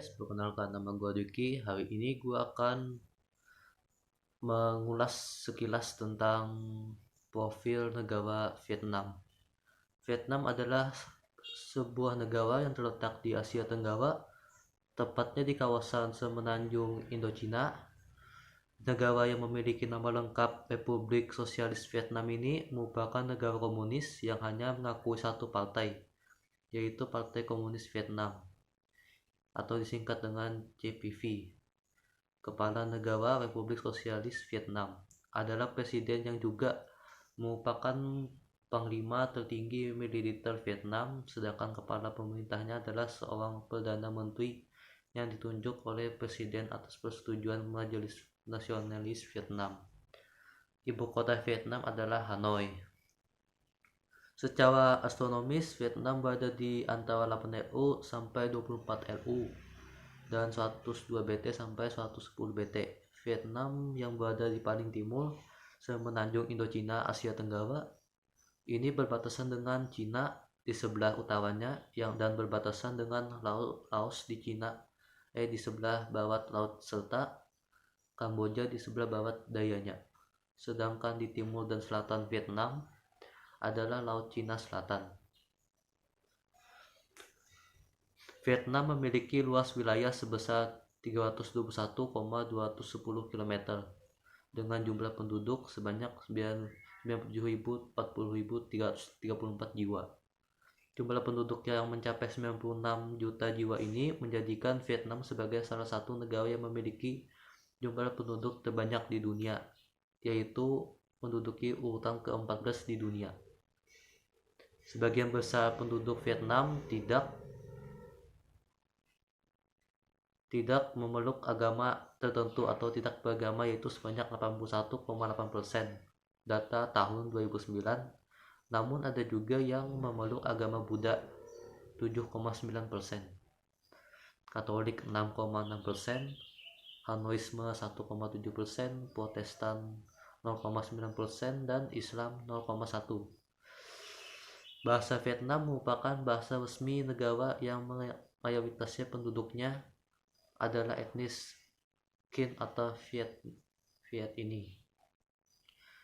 guys, perkenalkan nama gue Dwiki. Hari ini gue akan mengulas sekilas tentang profil negara Vietnam. Vietnam adalah sebuah negara yang terletak di Asia Tenggara, tepatnya di kawasan semenanjung Indochina. Negara yang memiliki nama lengkap Republik Sosialis Vietnam ini merupakan negara komunis yang hanya mengakui satu partai, yaitu Partai Komunis Vietnam, atau disingkat dengan CPV. Kepala Negara Republik Sosialis Vietnam adalah presiden yang juga merupakan panglima tertinggi militer Vietnam, sedangkan kepala pemerintahnya adalah seorang perdana menteri yang ditunjuk oleh presiden atas persetujuan Majelis Nasionalis Vietnam. Ibu kota Vietnam adalah Hanoi. Secara astronomis, Vietnam berada di antara 8 LU sampai 24 LU dan 102 BT sampai 110 BT. Vietnam yang berada di paling timur semenanjung Indochina Asia Tenggara ini berbatasan dengan Cina di sebelah utaranya dan berbatasan dengan Laos di di sebelah barat laut serta Kamboja di sebelah barat dayanya. Sedangkan di timur dan selatan Vietnam adalah Laut Cina Selatan. Vietnam memiliki luas wilayah sebesar 321,210 km dengan jumlah penduduk sebanyak 97.040.334 jiwa. Jumlah penduduk yang mencapai 96 juta jiwa ini menjadikan Vietnam sebagai salah satu negara yang memiliki jumlah penduduk terbanyak di dunia, yaitu menduduki urutan ke-14 di dunia. Sebagian besar penduduk Vietnam tidak memeluk agama tertentu atau tidak beragama, yaitu sebanyak 81,8% data tahun 2009. Namun ada juga yang memeluk agama Buddha 7,9%, Katolik 6,6%, Hanoisme 1,7%, Protestan 0,9%, dan Islam 0,1%. Bahasa Vietnam merupakan bahasa resmi negara yang mayoritasnya penduduknya adalah etnis Kinh atau Viet ini.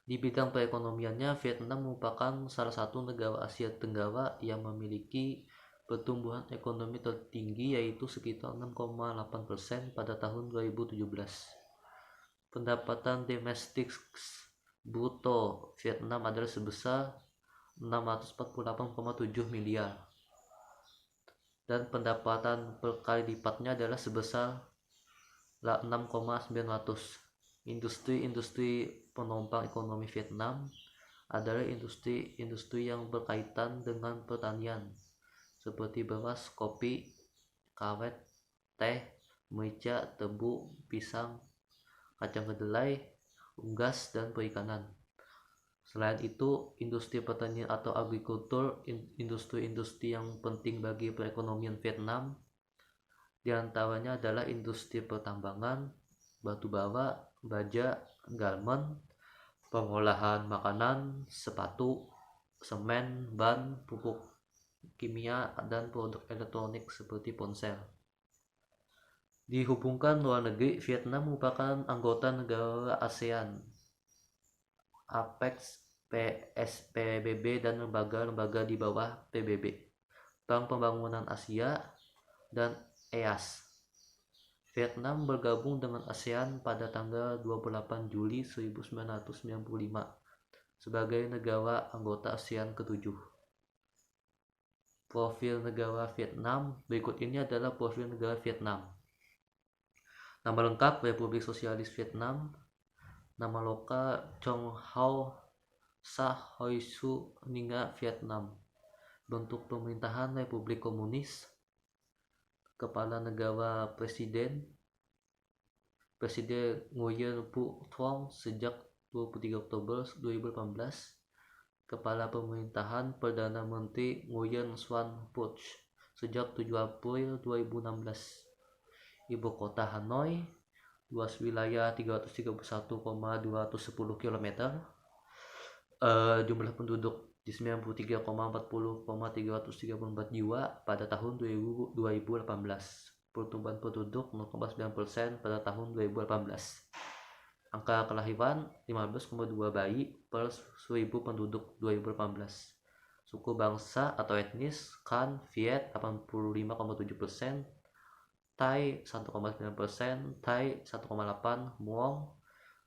Di bidang perekonomiannya, Vietnam merupakan salah satu negara Asia Tenggara yang memiliki pertumbuhan ekonomi tertinggi, yaitu sekitar 6,8% pada tahun 2017. Pendapatan domestik bruto Vietnam adalah sebesar 648,7 miliar dan pendapatan per kali lipatnya adalah sebesar 6,900. Industri penopang ekonomi Vietnam adalah industri yang berkaitan dengan pertanian seperti beras, kopi, karet, teh, merica, tebu, pisang, kacang kedelai, unggas, dan perikanan. Selain itu, industri pertanian atau agrikultur, industri yang penting bagi perekonomian Vietnam, diantaranya adalah industri pertambangan, batu bara, baja, garmen, pengolahan makanan, sepatu, semen, ban, pupuk kimia, dan produk elektronik seperti ponsel. Di hubungan luar negeri, Vietnam merupakan anggota negara ASEAN, APEC, PSPBB, dan lembaga-lembaga di bawah PBB, Bank Pembangunan Asia, dan EAS. Vietnam bergabung dengan ASEAN pada tanggal 28 Juli 1995 sebagai negara anggota ASEAN ke-7. Profil negara Vietnam. Berikut ini adalah profil negara Vietnam. Nama lengkap Republik Sosialis Vietnam. Nama lokal Chong Hao Sa Hoi Su Ninga Vietnam. Bentuk pemerintahan Republik Komunis. Kepala negara Presiden Nguyen Phu Trong sejak 23 Oktober 2018. Kepala pemerintahan Perdana Menteri Nguyen Xuan Phuc sejak 7 April 2016. Ibu kota Hanoi. Luas wilayah 331,210 km. Jumlah penduduk di 93,40,334 jiwa pada tahun 2018. pertumbuhan penduduk 0,9% pada tahun 2018. Angka kelahiran 15,2 bayi per 1000 penduduk 2018. Suku bangsa atau etnis Kan, Viet 85,7%, Thai 1,9%, Thai 1,8%, Muong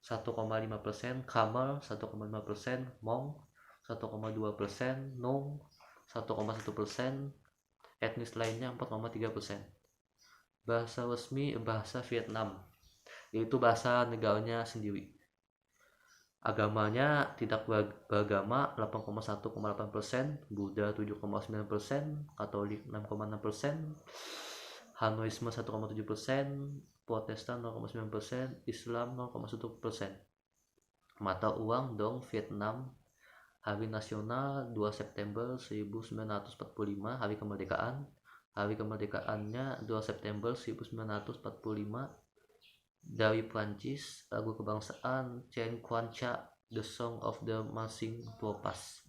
1,5%, Khmer 1,5%, Hmong 1,2%, Nung 1,1%, etnis lainnya 4,3%. Bahasa resmi bahasa Vietnam, yaitu bahasa negaranya sendiri. Agamanya tidak beragama 8,1,8%, Buddha 7,9%, Katolik 6,6%, Hanoisme 1,7%, Protestan 0,9%, Islam 0,1%. Mata uang Dong Vietnam. Hari nasional 2 September 1945, hari kemerdekaan. Hari kemerdekaannya 2 September 1945. Dari Prancis, lagu kebangsaan Chen Quan Cha, The Song of the Marching Troopers.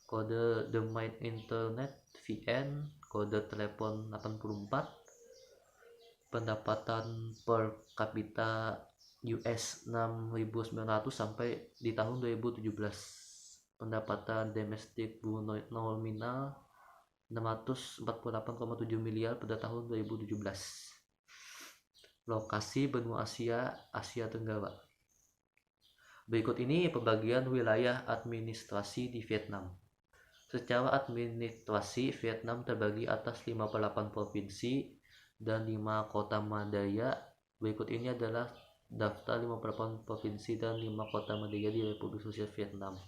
Kode domain internet VN, kode telepon 84. Pendapatan per kapita US 6.900 sampai di tahun 2017. Pendapatan domestik nominal 648,7 miliar pada tahun 2017. Lokasi benua Asia Tenggara. Berikut ini pembagian wilayah administrasi di Vietnam. Secara administrasi, Vietnam terbagi atas 58 provinsi dan 5 kota madaya. Berikut ini adalah daftar 58 provinsi dan 5 kota madaya di Republik Sosial Vietnam.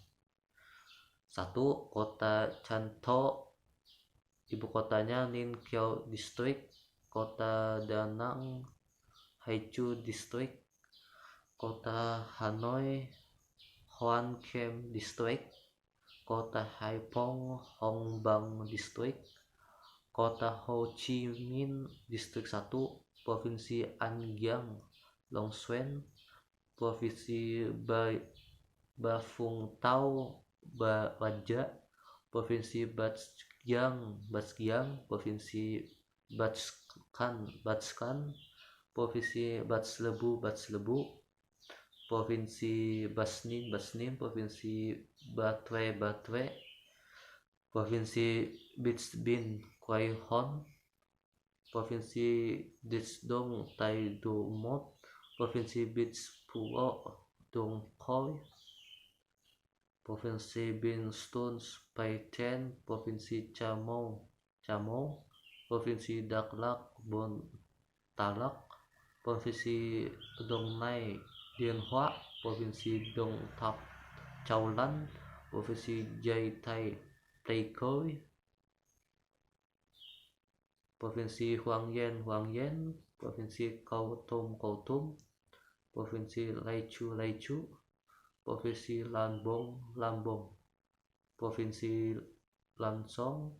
1. Kota Can Tho, ibu kotanya Ninh Kieu District. Kota Da Nang, Haichu District. Kota Hanoi, Hoan Kiem District. Kota Haiphong, Hong Bang District. Kota Ho Chi Minh Distrik 1, Provinsi An Giang, Long Xuyen. Provinsi Ba Phung Thao, Baja. Provinsi Bac Giang, Provinsi Bachkan, Provinsi Bac Lebu, Provinsi Bac Ninh, Provinsi Ba Tre, Provinsi Bich Bin Quai Hon, Provinsi Dich Dong Tai Do Mot, Provinsi Bich Phuo Dong Khoi, Provinsi Bin Stuns Pai Tien, Provinsi Chamo, Provinsi Dak Lak Bon Talak, Provinsi Dong Nai Dien Hoa, Provinsi Dong Thap Chau Lan, Provinsi Giai Tai Pleikhoi, Provinsi Hoang Yen, Provinsi Khao Thom, Provinsi Lai Chu, Provinsi Lan Bong, Provinsi Lan Song,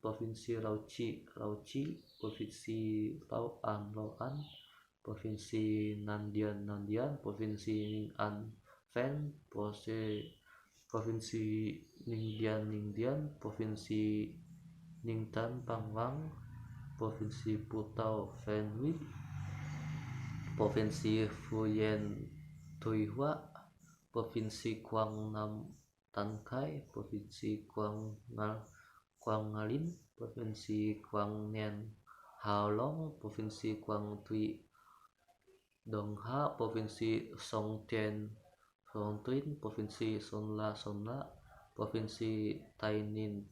Provinsi Lao Chi, Provinsi Lao An, Provinsi Nan Dian, Provinsi Ninh An Phen, Provinsi Ninh Dian, Provinsi Ninh Tan Pang Vang, Provinsi Phu Phen Huy, Provinsi Phu Yen Thuy Hua, Provinsi Quang Nam Tan Khai, Provinsi Quang Ngalin, Provinsi Quang Nhan Hao Long, Provinsi Quang Thuy Dong Ha, Provinsi Song Tien Phong Tuyên, Provinsi Son La, Provinsi Tai Ninh,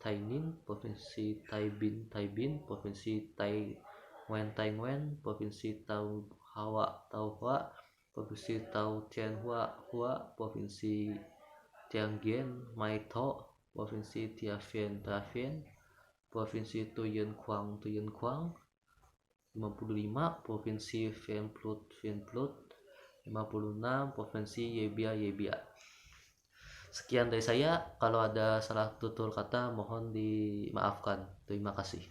Provinsi Tai Bin, Provinsi Tai Nguyen, Provinsi Tau Hua, Provinsi Tau Tien Hua, Provinsi Tiang Gien Mai Tho, Provinsi Tia Phen, Provinsi Tuyen Quang, 55, Provinsi Vien Plut, 56, Provinsi Yebia. Sekian dari saya. Kalau ada salah tutur kata mohon dimaafkan. Terima kasih.